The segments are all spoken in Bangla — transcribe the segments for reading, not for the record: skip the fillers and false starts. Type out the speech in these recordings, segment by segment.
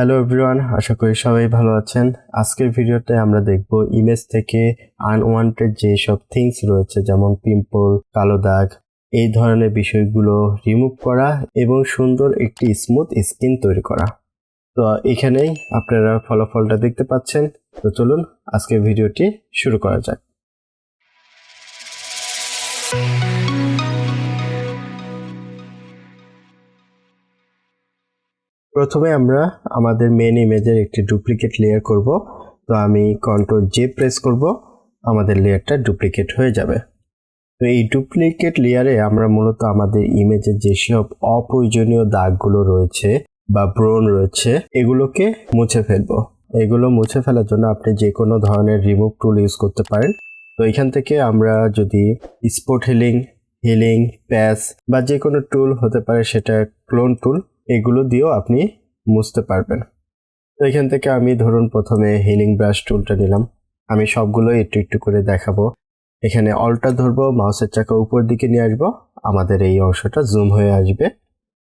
হ্যালো এভরিওয়ান, আশা করি সবাই ভালো আছেন। আজকের ভিডিওতে আমরা দেখব ইমেজ থেকে আনওয়ান্টেড যে সব থিংস রয়েছে, যেমন পিম্পল, কালো দাগ, এই ধরনের বিষয়গুলো রিমুভ করা এবং সুন্দর একটি স্মুথ স্কিন তৈরি করা। তো এখানেই আপনারা ফলাফলটা দেখতে পাচ্ছেন। তো চলুন আজকের ভিডিওটি শুরু করা যাক। প্রথমে আমরা আমাদের মেন ইমেজের একটি ডুপ্লিকেট লেয়ার করব। তো আমি কন্ট্রোল জে প্রেস করব, আমাদের লেয়ারটা ডুপ্লিকেট হয়ে যাবে। তো এই ডুপ্লিকেট লেয়ারে আমরা মূলত আমাদের ইমেজের যেসব অপ্রয়োজনীয় দাগগুলো রয়েছে বা ব্রণ রয়েছে এগুলোকে মুছে ফেলবো। এগুলো মুছে ফেলার জন্য আপনি যে কোনো ধরনের রিমুভ টুল ইউজ করতে পারেন। তো এখান থেকে আমরা যদি স্পট হিলিং প্যাচ বা যে কোনো টুল হতে পারে, সেটা ক্লোন টুল, এগুলো দিয়েও আপনি মুছতে পারবেন। তো এখান থেকে আমি ধরুন প্রথমে হিলিং ব্রাশ টুলটা নিলাম। আমি সবগুলো একটু একটু করে দেখাবো। এখানে অল্টা ধরবো, মাউসের চাকা উপর দিকে নিয়ে আসবো, আমাদের এই অংশটা জুম হয়ে আসবে।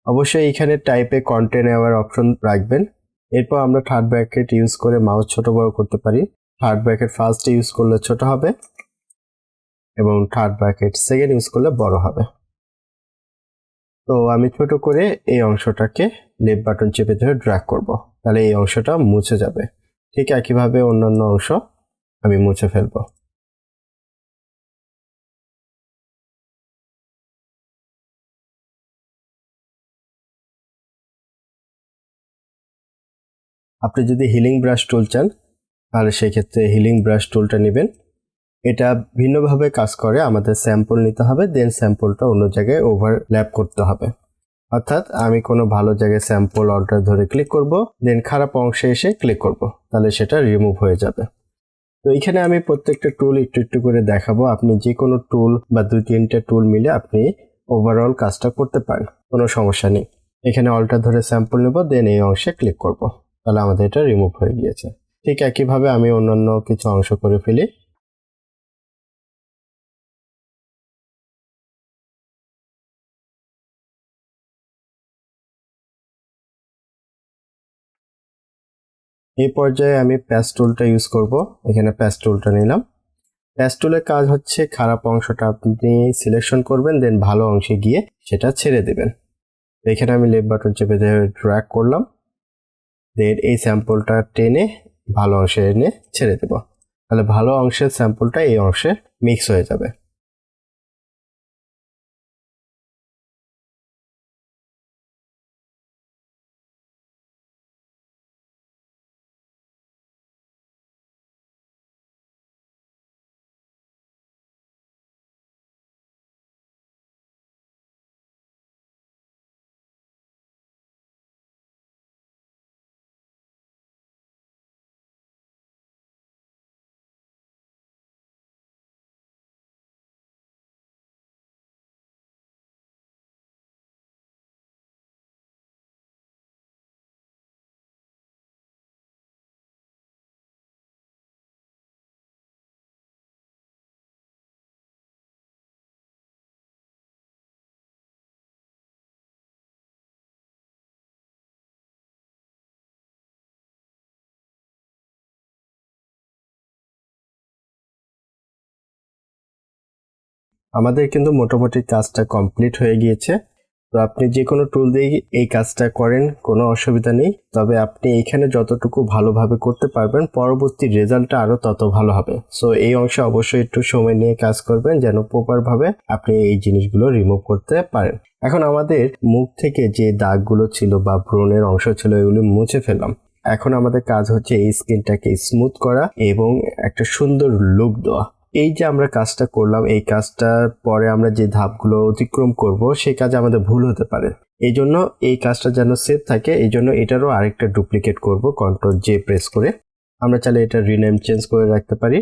অবশ্যই এখানে টাইপে কন্টেন্ট নেওয়ার অপশন রাখবেন। এরপর আমরা থার্ড ব্র্যাকেট ইউজ করে মাউস ছোট বড় করতে পারি। থার্ড ব্র্যাকেট ফার্স্ট ইউজ করলে ছোট হবে এবং থার্ড ব্র্যাকেট সেকেন্ড ইউজ করলে বড় হবে। তো আমি ছোট করে এই অংশটাকে লেফট বাটন চেপে ধরে ড্র্যাগ করব, তাহলে এই অংশটা মুছে যাবে। ঠিক একইভাবে অন্যান্য অংশ আমি মুছে ফেলবো। আপনি যদি হিলিং ব্রাশ টুল চান তাহলে সেক্ষেত্রে হিলিং ব্রাশ টুলটা নেবেন। এটা ভিন্নভাবে কাজ করে। আমাদের স্যাম্পল নিতে হবে, দেন স্যাম্পলটা অন্য জায়গায় ওভারল্যাপ করতে হবে। অর্থাৎ আমি কোনো ভালো জায়গায় স্যাম্পল অল্টার ধরে ক্লিক করব, দেন খারাপ অংশে এসে ক্লিক করব, তাহলে সেটা রিমুভ হয়ে যাবে। তো এখানে আমি প্রত্যেকটা টুল একটু একটু করে দেখাবো। আপনি যে কোনো টুল বা 2-3টা টুল মিলে আপনি ওভারঅল কাজটা করতে পারেন, কোনো সমস্যা নেই। এখানে অল্টার ধরে স্যাম্পল নেব, দেন এই অংশে ক্লিক করব, তাহলে আমাদের এটা রিমুভ হয়ে গিয়েছে। ঠিক একইভাবে আমি অন্যান্য কিছু অংশ করে ফেলি। এই পর্যায়ে আমি প্যাচ টুলটা ইউজ করব। এখানে প্যাচ টুলটা নিলাম। প্যাচ টুলের কাজ হচ্ছে খারাপ অংশটা আপনি সিলেকশন করবেন, দেন ভালো অংশে গিয়ে সেটা ছেড়ে দেবেন। এখানে আমি লেফট বাটন চেপে ধরে ড্র্যাগ করলাম, দেন এই স্যাম্পলটা টেনে ভালো অংশে এনে ছেড়ে দেব, তাহলে ভালো অংশের স্যাম্পলটা এই অংশে মিক্স হয়ে যাবে। আমাদের কিন্তু মোটামুটি কাজটা কমপ্লিট হয়ে গিয়েছে। তো আপনি যে কোনো টুল দিয়ে এই কাজটা করেন, কোনো অসুবিধা নেই। তবে আপনি এখানে যতটুকু ভালোভাবে করতে পারবেন, পরবর্তী রেজাল্টটা আরও তত ভালো হবে। সো এই অংশে অবশ্যই একটু সময় নিয়ে কাজ করবেন, যেন প্রপারভাবে আপনি এই জিনিসগুলো রিমুভ করতে পারেন। এখন আমাদের মুখ থেকে যে দাগগুলো ছিল বা ব্রণের অংশ ছিল, এগুলো মুছে ফেললাম। এখন আমাদের কাজ হচ্ছে এই স্কিনটাকে স্মুথ করা এবং একটা সুন্দর লুক দেওয়া। এই যে আমরা কাজটা করলাম, এই কাজটার পরে আমরা যে ধাপগুলো অতিক্রম করব, সেই কাজে আমাদের ভুল হতে পারে। এই জন্য এই কাজটা যেন সেভ থাকে, এই জন্য এটারও আরেকটা ডুপ্লিকেট করব কন্ট্রোল জে প্রেস করে। আমরা চাইলে এটা রিনেম চেঞ্জ করে রাখতে পারি,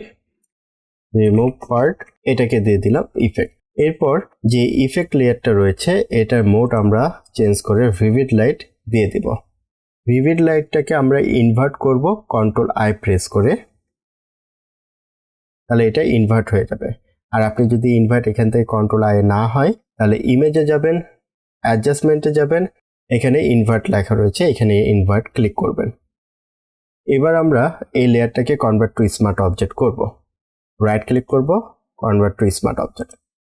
রিমুভ পার্ট, এটাকে দিয়ে দিলাম ইফেক্ট। এরপর যে ইফেক্ট লেয়ারটা রয়েছে, এটার মোড আমরা চেঞ্জ করে ভিভিড লাইট দিয়ে দিব। ভিভিড লাইটটাকে আমরা ইনভার্ট করব কন্ট্রোল আই প্রেস করে, তাহলে এটা ইনভার্ট হয়ে যাবে। আর আপনি যদি ইনভার্ট এখান থেকে কন্ট্রোল আই না হয়, তাহলে ইমেজে যাবেন, অ্যাডজাস্টমেন্টে যাবেন, এখানে ইনভার্ট লেখা রয়েছে, এখানে ইনভার্ট ক্লিক করবেন। এবার আমরা এই লেয়ারটাকে কনভার্ট টু স্মার্ট অবজেক্ট করব। রাইট ক্লিক করব, কনভার্ট টু স্মার্ট অবজেক্ট।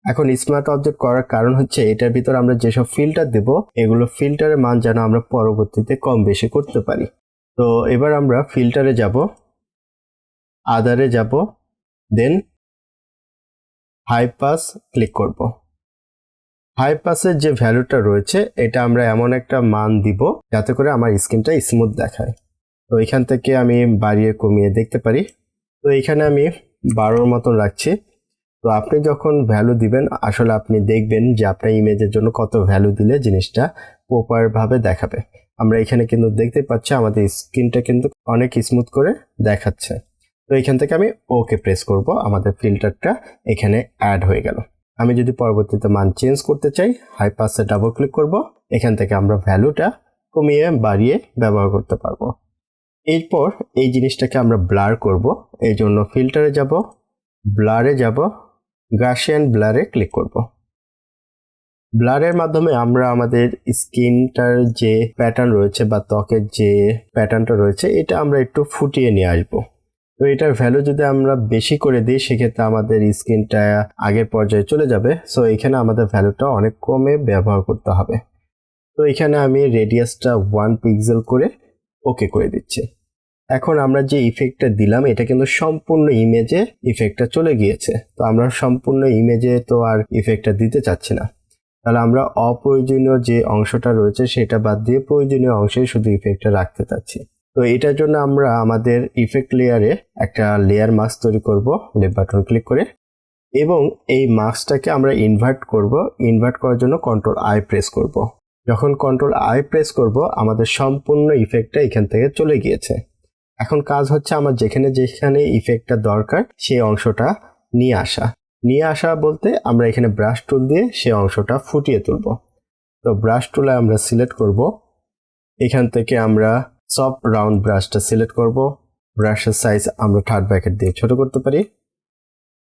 এখন স্মার্ট অবজেক্ট করার কারণ হচ্ছে এটার ভিতর আমরা যেসব ফিল্টার দেব এগুলো ফিল্টারের মান যেন আমরা পরবর্তীতে কম বেশি করতে পারি। তো এবার আমরা ফিল্টারে যাব, আদারে যাব, দেন হাই পাস ক্লিক করব। হাই পাসের যে ভ্যালুটা রয়েছে এটা আমরা এমন একটা মান দিব যাতে করে আমার স্কিনটা স্মুথ দেখায়। তো এখান থেকে আমি বাড়িয়ে কমিয়ে দেখতে পারি। তো এখানে আমি 12 মতন রাখছি। তো আপনি যখন ভ্যালু দিবেন আসলে আপনি দেখবেন যে আপনার ইমেজের জন্য কত ভ্যালু দিলে জিনিসটা প্রপারভাবে দেখাবে। আমরা এখানে কিন্তু দেখতে পাচ্ছি আমাদের স্কিনটা কিন্তু অনেক স্মুথ করে দেখাচ্ছে। তো এখান থেকে আমি ওকে প্রেস করব, আমাদের ফিল্টারটা এখানে অ্যাড হয়ে গেল। আমি যদি পরবর্তীতে মান চেঞ্জ করতে চাই হাই পাসে ডাবল ক্লিক করব, এখান থেকে আমরা ভ্যালুটা কমিয়ে বাড়িয়ে ব্যবহার করতে পারবো। এরপর এই জিনিসটাকে আমরা ব্লার করব, এই জন্য ফিল্টারে যাব, ব্লারে যাব, গাশিয়ান ব্লারে ক্লিক করব। ব্লারের মাধ্যমে আমরা আমাদের স্কিনটার যে প্যাটার্ন রয়েছে বা ত্বকের যে প্যাটার্নটা রয়েছে এটা আমরা একটু ফুটিয়ে নিয়ে আসবো। তো এটার ভ্যালু যদি আমরা বেশি করে দিই সেক্ষেত্রে আমাদের স্কিনটা আগের পর্যায়ে চলে যাবে। সো এখানে আমাদের ভ্যালুটা অনেক কমে ব্যবহার করতে হবে। তো এখানে আমি রেডিয়াসটা 1 পিক্সেল করে ওকে করে দিচ্ছি। এখন আমরা যে ইফেক্টটা দিলাম এটা কিন্তু সম্পূর্ণ ইমেজে ইফেক্টটা চলে গিয়েছে। তো আমরা সম্পূর্ণ ইমেজে তো আর ইফেক্টটা দিতে চাচ্ছি না, তাহলে আমরা অপ্রয়োজনীয় যে অংশটা রয়েছে সেটা বাদ দিয়ে প্রয়োজনীয় অংশে শুধু ইফেক্টটা রাখতে চাচ্ছি। তো এটার জন্য আমরা আমাদের ইফেক্ট লেয়ারে একটা লেয়ার মাস্ক তৈরি করব, লেফট বাটন ক্লিক করে, এবং এই মাস্কটাকে আমরা ইনভার্ট করব। ইনভার্ট করার জন্য কন্ট্রোল আই প্রেস করব। যখন কন্ট্রোল আই প্রেস করব আমাদের সম্পূর্ণ ইফেক্টটা এখান থেকে চলে গিয়েছে। এখন কাজ হচ্ছে আমার যেখানে যেখানে ইফেক্টটা দরকার সেই অংশটা নিয়ে আসা বলতে আমরা এখানে ব্রাশ টুল দিয়ে সেই অংশটা ফুটিয়ে তুলব। তো ব্রাশ টুলে আমরা সিলেক্ট করব, এখান থেকে আমরা সফট রাউন্ড ব্রাশটা সিলেক্ট করব। ব্রাশের সাইজ আমরা 3rd ব্র্যাকেট দিয়ে ছোট করতে পারি।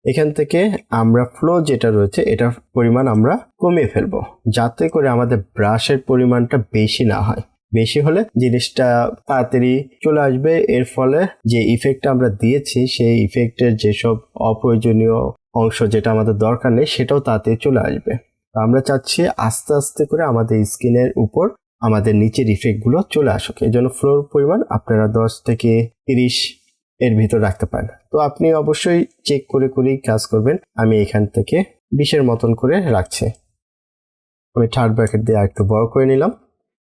এখান থেকে আমরা ফ্লো যেটা রয়েছে এটার পরিমাণ আমরা কমিয়ে ফেলবো যাতে করে আমাদের ব্রাশের পরিমাণটা বেশি না হয়। বেশি হলে জিনিসটা তাড়াতাড়ি চলে আসবে, এর ফলে যে ইফেক্টটা আমরা দিয়েছি সেই ইফেক্টের যেসব অপ্রয়োজনীয় অংশ যেটা আমাদের দরকার নেই সেটাও তাড়াতাড়ি চলে আসবে। আমরা চাচ্ছি আস্তে আস্তে করে আমাদের স্কিনের উপর আমাদের নিচের ইফেক্টগুলো চলে আসুক। এই জন্য ফ্লোর পরিমাণ আপনারা 10 থেকে 30 এর ভিতর রাখতে পারেন। তো আপনি অবশ্যই চেক করে করেই কাজ করবেন। আমি এখান থেকে 20-এর মতন করে রাখছি। আমি 3rd ব্র্যাকেট দিয়ে আরেকটু বড় করে নিলাম।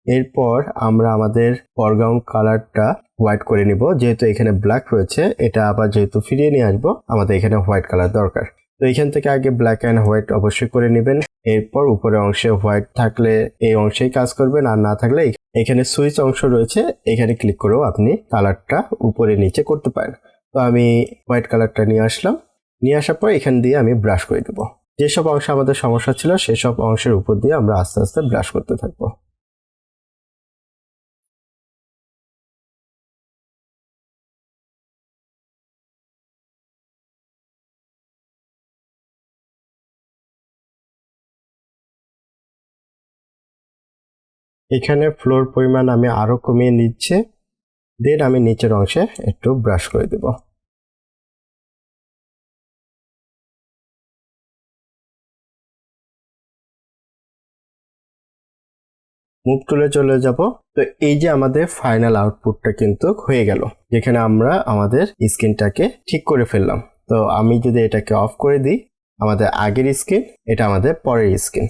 এরপর আমরা আমাদের ফরগ্রাউন্ড কালারটা হোয়াইট করে নিব। যেহেতু এখানে ব্ল্যাক রয়েছে এটা আবার যেহেতু ফিরিয়ে নিয়ে আসবো আমাদের এখানে হোয়াইট কালার দরকার। তো এখান থেকে আগে ব্ল্যাক অ্যান্ড হোয়াইট অবশ্যই করে নেবেন। এরপর উপরে অংশে হোয়াইট থাকলে এই অংশেই কাজ করবেন, আর না থাকলে এখানে সুইচ অংশ রয়েছে এখানে ক্লিক করেও আপনি কালারটা উপরে নিচে করতে পারেন। তো আমি হোয়াইট কালারটা নিয়ে আসলাম। নিয়ে আসার পর এখান দিয়ে আমি ব্রাশ করে দেবো। যেসব অংশে আমাদের সমস্যা ছিল সেসব অংশের উপর দিয়ে আমরা আস্তে আস্তে ব্রাশ করতে থাকবো। এখানে ফ্লোর পরিমাণ আমি আরো কমিয়ে নিচ্ছি, দেন আমি নিচের অংশে একটু ব্রাশ করে দেব। মুভ টুলে চলে যাব। তো এই যে আমাদের ফাইনাল আউটপুটটা কিন্তু হয়ে গেল, যেখানে আমরা আমাদের স্কিনটাকে ঠিক করে ফেললাম। তো আমি যদি এটাকে অফ করে দিই আমাদের আগের স্কিন, এটা আমাদের পরের স্কিন।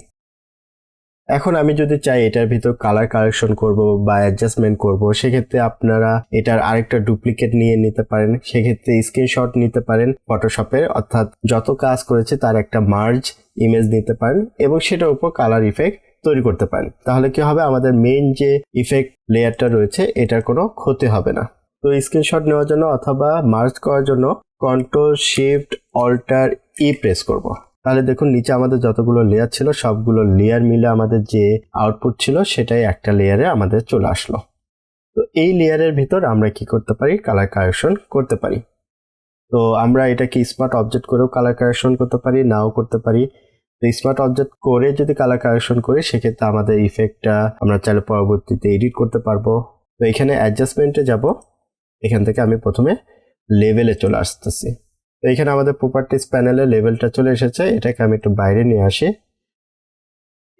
এখন আমি যদি চাই এটার ভিতর কালার কারেকশন করব বা অ্যাডজাস্টমেন্ট করব সেক্ষেত্রে আপনারা এটার আরেকটা ডুপ্লিকেট নিয়ে নিতে পারেন। সেক্ষেত্রে স্ক্রিনশট নিতে পারেন ফটোশপের, অর্থাৎ যত কাজ করেছে তার একটা মার্জ ইমেজ নিতে পারেন এবং সেটার উপর কালার ইফেক্ট তৈরি করতে পারেন। তাহলে কি হবে, আমাদের মেইন যে ইফেক্ট লেয়ারটা রয়েছে এটার কোনো ক্ষতি হবে না। তো স্ক্রিনশট নেওয়ার জন্য অথবা মার্জ করার জন্য control shift alter E press করব। তাহলে দেখুন নিচে আমাদের যতগুলো লেয়ার ছিল সবগুলো লেয়ার মিলে আমাদের যে আউটপুট ছিল সেটাই একটা লেয়ারে আমাদের চলে আসলো। তো এই লেয়ারের ভিতর আমরা কি করতে পারি, কালার কারেকশন করতে পারি। তো আমরা এটাকে স্মার্ট অবজেক্ট করেও কালার কারেকশন করতে পারি, নাও করতে পারি। তো স্মার্ট অবজেক্ট করে যদি কালার কারেকশন করি সেক্ষেত্রে আমাদের ইফেক্টটা আমরা চাইলে পরবর্তীতে এডিট করতে পারবো। তো এখানে অ্যাডজাস্টমেন্টে যাব, এখান থেকে আমি প্রথমে লেভেলে চলে আসতেছি। তো এখানে আমাদের প্রপার্টিজ প্যানেলে লেভেলটা চলে এসেছে, এটাকে আমি একটু বাইরে নিয়ে আসি।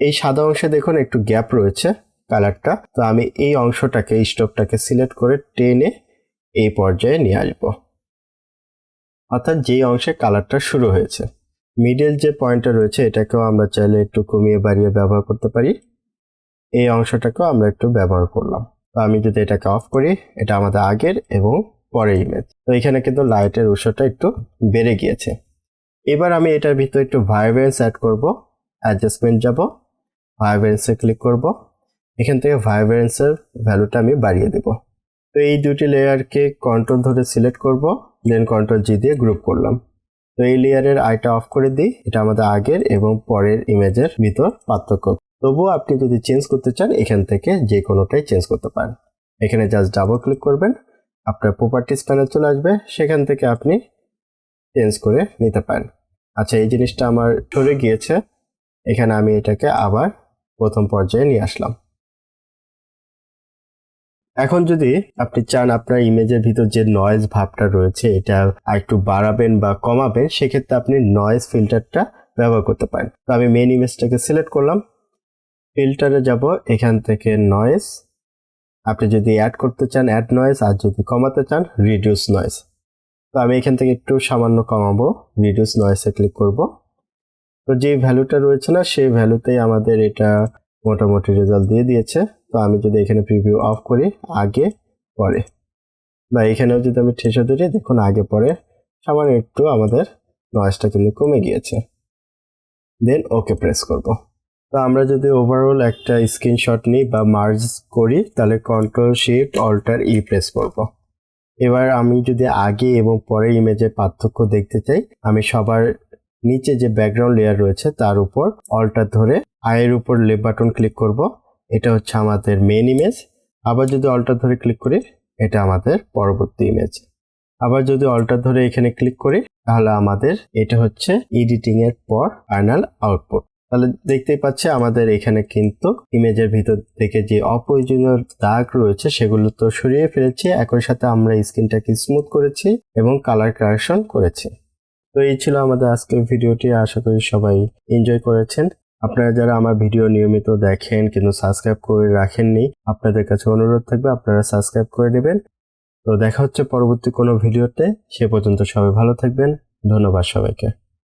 এই সাদা অংশে দেখুন একটু গ্যাপ রয়েছে কালারটা, তো আমি এই অংশটাকে স্টোভটাকে সিলেক্ট করে টেনে এই পর্যায়ে নিয়ে আসবো, অর্থাৎ যেই অংশে কালারটা শুরু হয়েছে। মিডল যে পয়েন্টটা রয়েছে এটাকেও আমরা চাইলে একটু কমিয়ে বাড়িয়ে ব্যবহার করতে পারি। এই অংশটাকেও আমরা একটু ব্যবহার করলাম। তো আমি যদি এটাকে অফ করি, এটা আমাদের আগের এবং পরের ইমেজ। তো এখানে কিন্তু লাইটের উৎসটা একটু বেড়ে গিয়েছে। এবার আমি এটার ভিতরে একটু ভাইব্রেন্স অ্যাড করব। অ্যাডজাস্টমেন্ট যাব, ভাইব্রেন্সে ক্লিক করব, এখান থেকে ভাইব্রেন্সের ভ্যালুটা আমি বাড়িয়ে দেব। তো এই দুটি লেয়ারকে কন্ট্রোল ধরে সিলেক্ট করব, দেন কন্ট্রোল জি দিয়ে গ্রুপ করলাম। তো এই লেয়ারের আইটা অফ করে দিই, এটা আমাদের আগের এবং পরের ইমেজের ভিতর পার্থক্য। তবুও আপনি যদি চেঞ্জ করতে চান এখান থেকে যে কোনোটাই চেঞ্জ করতে পারেন। এখানে জাস্ট ডাবল ক্লিক করবেন, আপনার প্রপার্টিজ প্যানেল চলে আসবে, সেখান থেকে আপনি চেঞ্জ করে নিতে পারেন। আচ্ছা, এই জিনিসটা আমার সরে গিয়েছে, এখানে আমি এটাকে আবার প্রথম পর্যায়ে নিয়ে আসলাম। এখন যদি আপনি চান আপনার ইমেজের ভিতর যে নয়েজ ভাবটা রয়েছে এটা একটু বাড়াবেন বা কমাবেন, সেক্ষেত্রে আপনি নয়েজ ফিল্টারটা ব্যবহার করতে পারেন। তো আমি মেইন ইমেজটাকে সিলেক্ট করলাম, ফিল্টারে যাব, এখান থেকে নয়েজ, আপনি যদি অ্যাড করতে চান অ্যাড নয়েজ, আর যদি কমাতে চান রিডিউস নয়েজ। তো আমি এখান থেকে একটু সামান্য কমাবো, রিডিউস নয়েজে ক্লিক করব। তো যে ভ্যালুটা রয়েছে না সেই ভ্যালুতেই আমাদের এটা মোটামুটি রেজাল্ট দিয়ে দিয়েছে। তো আমি যদি এখানে প্রিভিউ অফ করি, আগে পরে, বা এখানেও যদি আমি ঠেসে ধরি, দেখুন আগে পরে সামান্য একটু আমাদের নয়েজটা কিন্তু কমে গিয়েছে। দেন ওকে প্রেস করব। তো আমরা যদি ওভারঅল একটা স্ক্রিনশট নিই বা মার্জ করি, তাহলে control shift alter E press করব। এবার আমি যদি আগে এবং পরে ইমেজের পার্থক্য দেখতে চাই, আমি সবার নিচে যে ব্যাকগ্রাউন্ড লেয়ার রয়েছে তার উপর অল্টার ধরে আয়ের উপর লেফট বাটন ক্লিক করব, এটা হচ্ছে আমাদের মেইন ইমেজ। আবার যদি অল্টার ধরে ক্লিক করি, এটা আমাদের পরবর্তী ইমেজ। আবার যদি অল্টার ধরে এখানে ক্লিক করি, তাহলে আমাদের এটা হচ্ছে এডিটিং এর পর ফাইনাল আউটপুট। তাহলে দেখতেই পাচ্ছে আমাদের এখানে কিন্তু ইমেজের ভিতর থেকে যে অপ্রয়োজনীয় দাগ রয়েছে সেগুলো তো সরিয়ে ফেলেছি, একই সাথে আমরা স্কিনটাকে স্মুথ করেছি এবং কালার কারেকশন করেছি। তো এই ছিল আমাদের আজকের ভিডিওটি, আশা করি সবাই এনজয় করেছেন। আপনারা যারা আমার ভিডিও নিয়মিত দেখেন কিন্তু সাবস্ক্রাইব করে রাখেননি, আপনাদের কাছে অনুরোধ থাকবে আপনারা সাবস্ক্রাইব করে নেবেন। তো দেখা হচ্ছে পরবর্তী কোনো ভিডিওতে, সে পর্যন্ত সবাই ভালো থাকবেন। ধন্যবাদ সবাইকে।